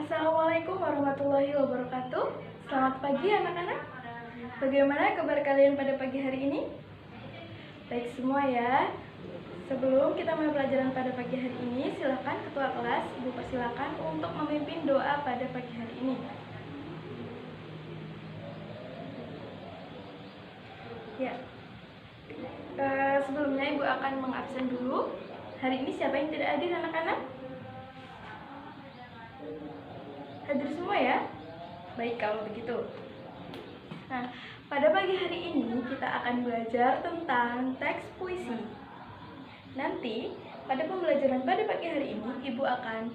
Assalamualaikum warahmatullahi wabarakatuh. Selamat pagi anak-anak. Bagaimana kabar kalian pada pagi hari ini? Baik semua ya. Sebelum kita mulai pelajaran pada pagi hari ini, silakan ketua kelas Ibu persilakan untuk memimpin doa pada pagi hari ini. Ya. Sebelumnya Ibu akan mengabsen dulu. Hari ini siapa yang tidak hadir anak-anak? Hadir semua ya? Baik kalau begitu. Nah, pada pagi hari ini kita akan belajar tentang teks puisi. Nanti pada pembelajaran pada pagi hari ini Ibu akan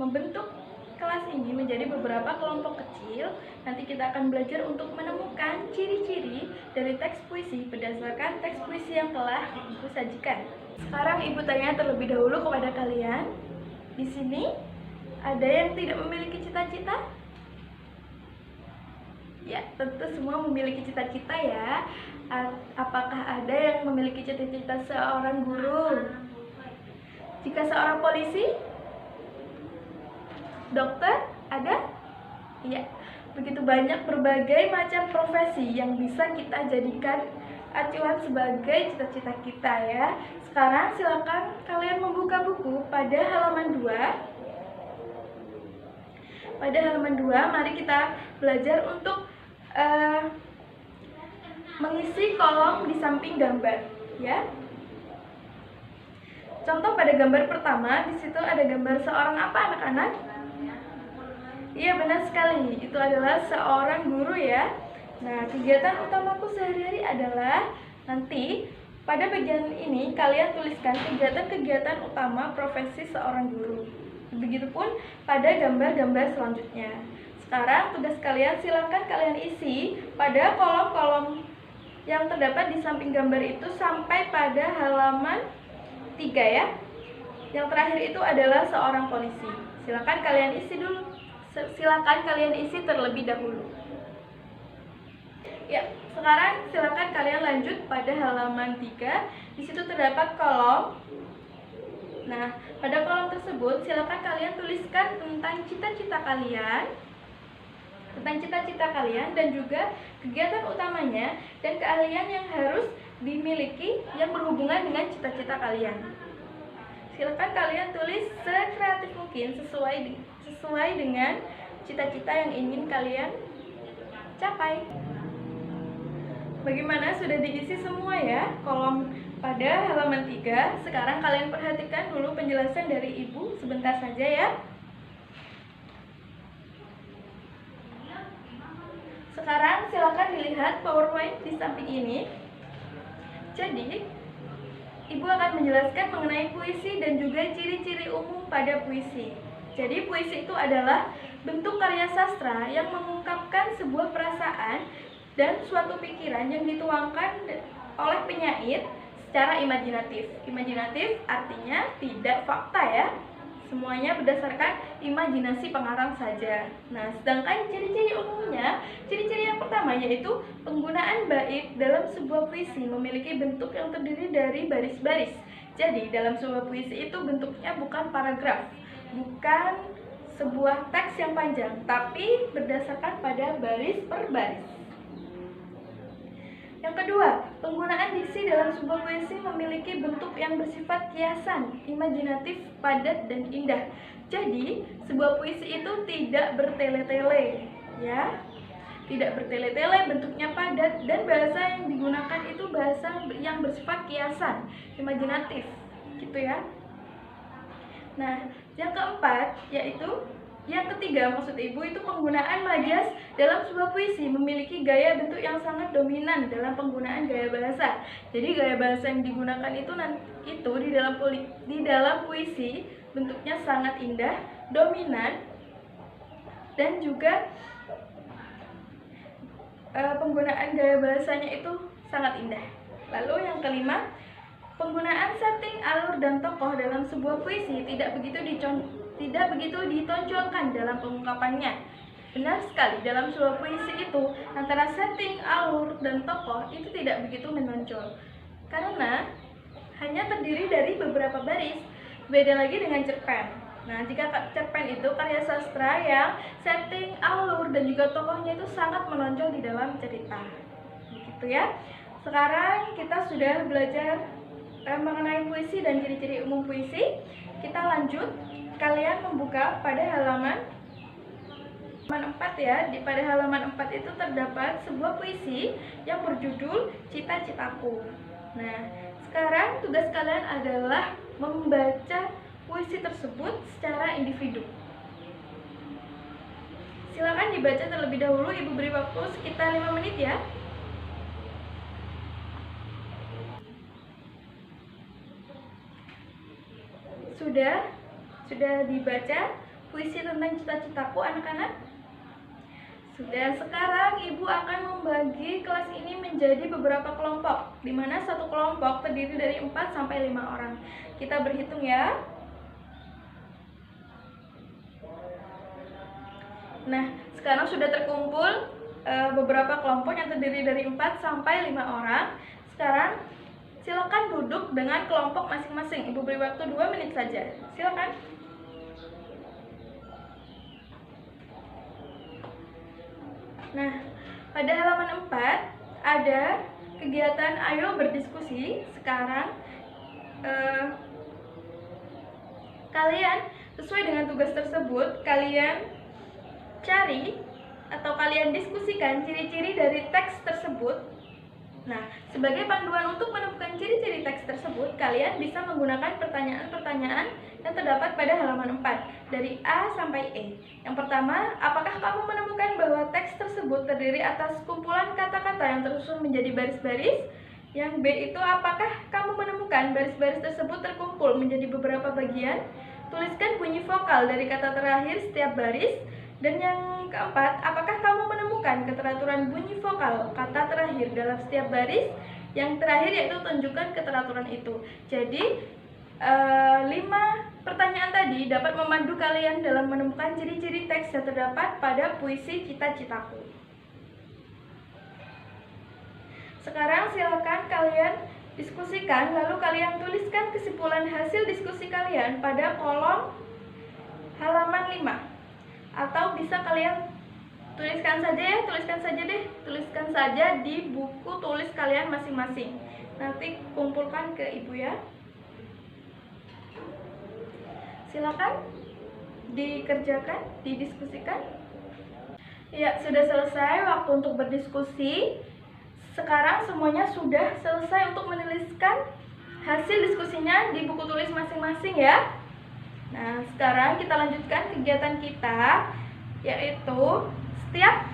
membentuk kelas ini menjadi beberapa kelompok kecil. Nanti kita akan belajar untuk menemukan ciri-ciri dari teks puisi berdasarkan teks puisi yang telah Ibu sajikan. Sekarang Ibu tanya terlebih dahulu kepada kalian. Di sini ada yang tidak memiliki cita-cita? Ya, tentu semua memiliki cita-cita ya. Apakah ada yang memiliki cita-cita seorang guru? Jika seorang polisi? Dokter? Ada? Ya, begitu banyak berbagai macam profesi yang bisa kita jadikan acuan sebagai cita-cita kita ya. Sekarang silakan kalian membuka buku pada halaman 2. Pada halaman 2, mari kita belajar untuk mengisi kolom di samping gambar, ya. Contoh pada gambar pertama, di situ ada gambar seorang apa, anak-anak? Iya, benar sekali. Itu adalah seorang guru, ya. Nah, kegiatan utamaku sehari-hari adalah nanti pada bagian ini kalian tuliskan kegiatan-kegiatan utama profesi seorang guru. Begitupun pada gambar-gambar selanjutnya. Sekarang tugas kalian silakan kalian isi pada kolom-kolom yang terdapat di samping gambar itu sampai pada halaman 3 ya. Yang terakhir itu adalah seorang polisi. Silakan kalian isi dulu. Silakan kalian isi terlebih dahulu. Ya, sekarang silakan kalian lanjut pada halaman 3. Di situ terdapat kolom. Nah, pada kolom tersebut silakan kalian tuliskan tentang cita-cita kalian, dan juga kegiatan utamanya dan keahlian yang harus dimiliki yang berhubungan dengan cita-cita kalian. Silakan kalian tulis sekreatif mungkin sesuai dengan cita-cita yang ingin kalian capai. Bagaimana, sudah diisi semua ya kolom pada halaman 3. Sekarang kalian perhatikan dulu penjelasan dari Ibu sebentar saja ya. Sekarang silakan dilihat PowerPoint di samping ini. Jadi, Ibu akan menjelaskan mengenai puisi dan juga ciri-ciri umum pada puisi. Jadi, puisi itu adalah bentuk karya sastra yang mengungkapkan sebuah perasaan dan suatu pikiran yang dituangkan oleh penyair secara imajinatif. Imajinatif artinya tidak fakta ya. Semuanya berdasarkan imajinasi pengarang saja. Nah, sedangkan ciri-ciri umumnya, ciri-ciri yang pertama yaitu penggunaan bait dalam sebuah puisi memiliki bentuk yang terdiri dari baris-baris. Jadi, dalam sebuah puisi itu bentuknya bukan paragraf, bukan sebuah teks yang panjang, tapi berdasarkan pada baris per baris. Yang kedua, penggunaan diksi dalam sebuah puisi memiliki bentuk yang bersifat kiasan, imajinatif, padat, dan indah. Jadi, sebuah puisi itu tidak bertele-tele, ya. Tidak bertele-tele, bentuknya padat, dan bahasa yang digunakan itu bahasa yang bersifat kiasan, imajinatif, gitu ya. Nah, yang keempat yaitu yang ketiga, maksud Ibu itu penggunaan majas dalam sebuah puisi memiliki gaya bentuk yang sangat dominan dalam penggunaan gaya bahasa. Jadi gaya bahasa yang digunakan itu di dalam puisi bentuknya sangat indah, dominan, dan juga penggunaan gaya bahasanya itu sangat indah. Lalu yang kelima, penggunaan setting, alur, dan tokoh dalam sebuah puisi tidak begitu ditonjolkan dalam pengungkapannya. Benar sekali, dalam sebuah puisi itu antara setting, alur, dan tokoh itu tidak begitu menonjol. Karena hanya terdiri dari beberapa baris. Beda lagi dengan cerpen. Nah, jika cerpen itu karya sastra yang setting, alur, dan juga tokohnya itu sangat menonjol di dalam cerita. Begitu ya. Sekarang kita sudah belajar mengenai puisi dan ciri-ciri umum puisi. Kita lanjut. Kalian membuka pada halaman 4 ya. Pada halaman 4 itu terdapat sebuah puisi yang berjudul Cita-Citaku. Nah, sekarang tugas kalian adalah membaca puisi tersebut secara individu. Silakan dibaca terlebih dahulu. Ibu beri waktu sekitar 5 menit ya. Sudah dibaca puisi tentang cita-citaku anak-anak? Sudah. Sekarang ibu akan membagi kelas ini menjadi beberapa kelompok, di mana satu kelompok terdiri dari 4 sampai 5 orang. Kita berhitung ya. Nah, sekarang sudah terkumpul beberapa kelompok yang terdiri dari 4 sampai 5 orang. Sekarang silakan duduk dengan kelompok masing-masing. Ibu beri waktu 2 menit saja. Silakan. Nah, pada halaman 4 ada kegiatan ayo berdiskusi. Sekarang kalian sesuai dengan tugas tersebut, kalian cari atau kalian diskusikan ciri-ciri dari teks tersebut. Nah, sebagai panduan untuk menemukan ciri-ciri teks tersebut, kalian bisa menggunakan pertanyaan-pertanyaan yang terdapat pada halaman 4 dari A sampai E. Yang pertama, apakah kamu menemukan bahwa teks tersebut terdiri atas kumpulan kata-kata yang tersusun menjadi baris-baris? Yang B itu, apakah kamu menemukan baris-baris tersebut terkumpul menjadi beberapa bagian? Tuliskan bunyi vokal dari kata terakhir setiap baris. Dan yang keempat, apakah kamu menemukan keteraturan bunyi vokal kata terakhir dalam setiap baris? Yang terakhir yaitu tunjukkan keteraturan itu. Jadi 5 pertanyaan tadi dapat memandu kalian dalam menemukan ciri-ciri teks yang terdapat pada puisi Cita-Citaku. Sekarang silakan kalian diskusikan, lalu kalian tuliskan kesimpulan hasil diskusi kalian pada kolom halaman 5. Atau bisa kalian tuliskan saja di buku tulis kalian masing-masing. Nanti kumpulkan ke ibu ya. Silakan dikerjakan, didiskusikan. Ya, sudah selesai waktu untuk berdiskusi. Sekarang semuanya sudah selesai untuk menuliskan hasil diskusinya di buku tulis masing-masing ya. Nah, sekarang kita lanjutkan kegiatan kita, yaitu setiap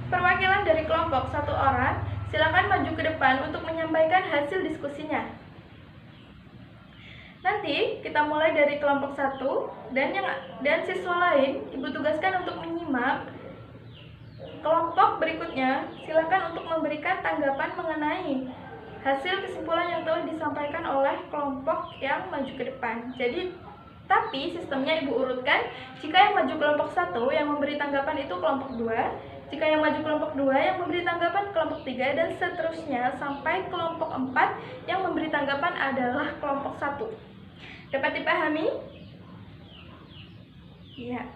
perwakilan dari kelompok 1 orang silakan maju ke depan untuk menyampaikan hasil diskusinya. Nanti kita mulai dari kelompok 1 dan siswa lain ibu tugaskan untuk menyimak kelompok berikutnya. Silakan untuk memberikan tanggapan mengenai hasil kesimpulan yang telah disampaikan oleh kelompok yang maju ke depan. Tapi sistemnya ibu urutkan, jika yang maju kelompok 1 yang memberi tanggapan itu kelompok 2, jika yang maju kelompok 2 yang memberi tanggapan kelompok 3, dan seterusnya sampai kelompok 4 yang memberi tanggapan adalah kelompok 1. Dapat dipahami? Iya.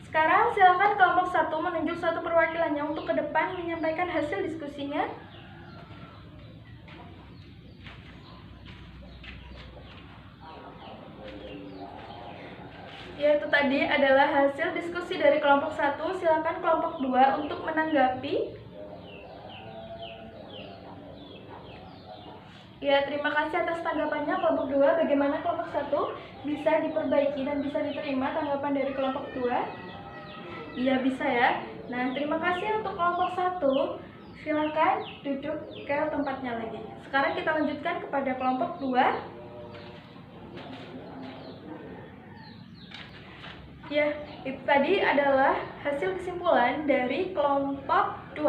Sekarang silakan kelompok 1 menunjuk satu perwakilannya untuk ke depan menyampaikan hasil diskusinya. Yaitu tadi adalah hasil diskusi dari kelompok 1. Silakan kelompok 2 untuk menanggapi. Ya, terima kasih atas tanggapannya kelompok 2. Bagaimana kelompok 1 bisa diperbaiki dan bisa diterima tanggapan dari kelompok 2? Iya, bisa ya. Nah, terima kasih untuk kelompok 1. Silakan duduk ke tempatnya lagi. Sekarang kita lanjutkan kepada kelompok 2. Ya, itu tadi adalah hasil kesimpulan dari kelompok 2.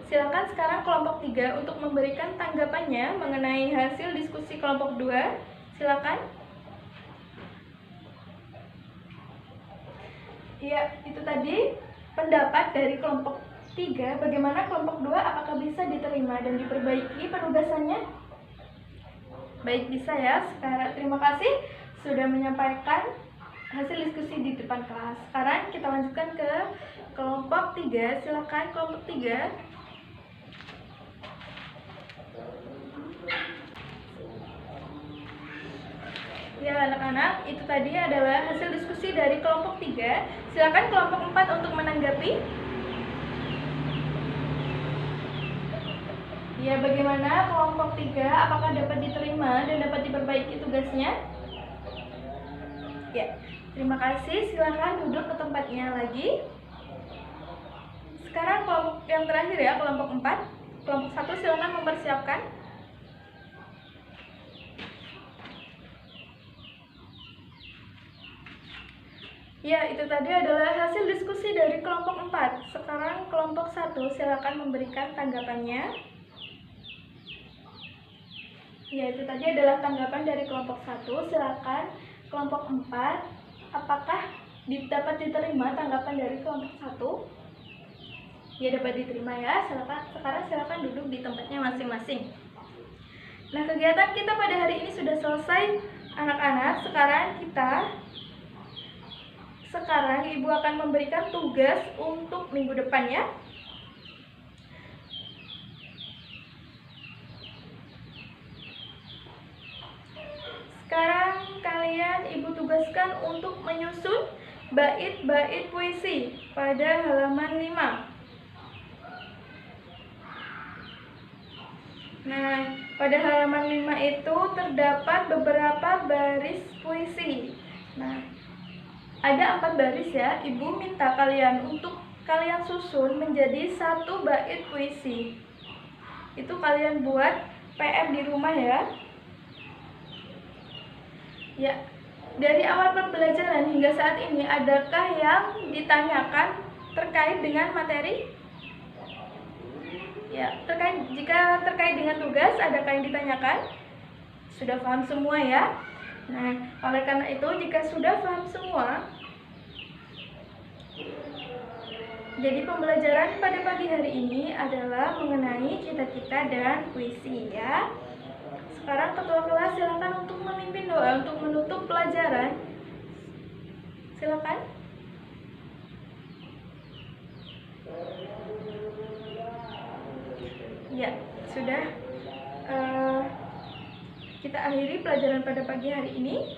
Silakan sekarang kelompok 3 untuk memberikan tanggapannya mengenai hasil diskusi kelompok 2. Silakan. Ya, itu tadi pendapat dari kelompok 3. Bagaimana kelompok 2, apakah bisa diterima dan diperbaiki penugasannya? Baik, bisa ya. Sekarang terima kasih sudah menyampaikan hasil diskusi di depan kelas. Sekarang kita lanjutkan ke kelompok 3. Silakan kelompok 3. Ya anak-anak, itu tadi adalah hasil diskusi dari kelompok 3. Silakan kelompok 4 untuk menanggapi. Ya, bagaimana kelompok 3? Apakah dapat diterima dan dapat diperbaiki tugasnya? Ya, terima kasih. Silakan duduk ke tempatnya lagi. Sekarang kelompok yang terakhir ya, kelompok 4. Kelompok 1 silakan mempersiapkan. Ya, itu tadi adalah hasil diskusi dari kelompok 4. Sekarang kelompok 1 silakan memberikan tanggapannya. Ya, itu tadi adalah tanggapan dari kelompok 1. Silakan kelompok 4. Apakah dapat diterima tanggapan dari kelompok 1? Ya, dapat diterima ya. Sekarang silakan duduk di tempatnya masing-masing. Nah, kegiatan kita pada hari ini sudah selesai, anak-anak. Sekarang Ibu akan memberikan tugas untuk minggu depan ya. Sekarang kalian Ibu tugaskan untuk menyusun bait-bait puisi pada halaman 5. Nah, pada halaman 5 itu terdapat beberapa baris puisi. Nah, ada 4 baris ya. Ibu minta kalian untuk kalian susun menjadi 1 bait puisi. Itu kalian buat PR di rumah ya. Ya, dari awal pembelajaran hingga saat ini, adakah yang ditanyakan terkait dengan materi? Ya, jika terkait dengan tugas, adakah yang ditanyakan? Sudah paham semua ya? Nah, oleh karena itu, jika sudah paham semua, jadi pembelajaran pada pagi hari ini adalah mengenai cita-cita dan puisi ya. Sekarang ketua kelas silakan untuk memimpin doa untuk menutup pelajaran. Silakan. Ya, sudah. Kita akhiri pelajaran pada pagi hari ini.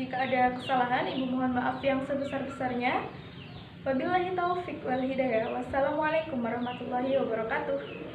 Jika ada kesalahan, Ibu mohon maaf yang sebesar-besarnya. Wabillahi taufik wal hidayah. Wassalamualaikum warahmatullahi wabarakatuh.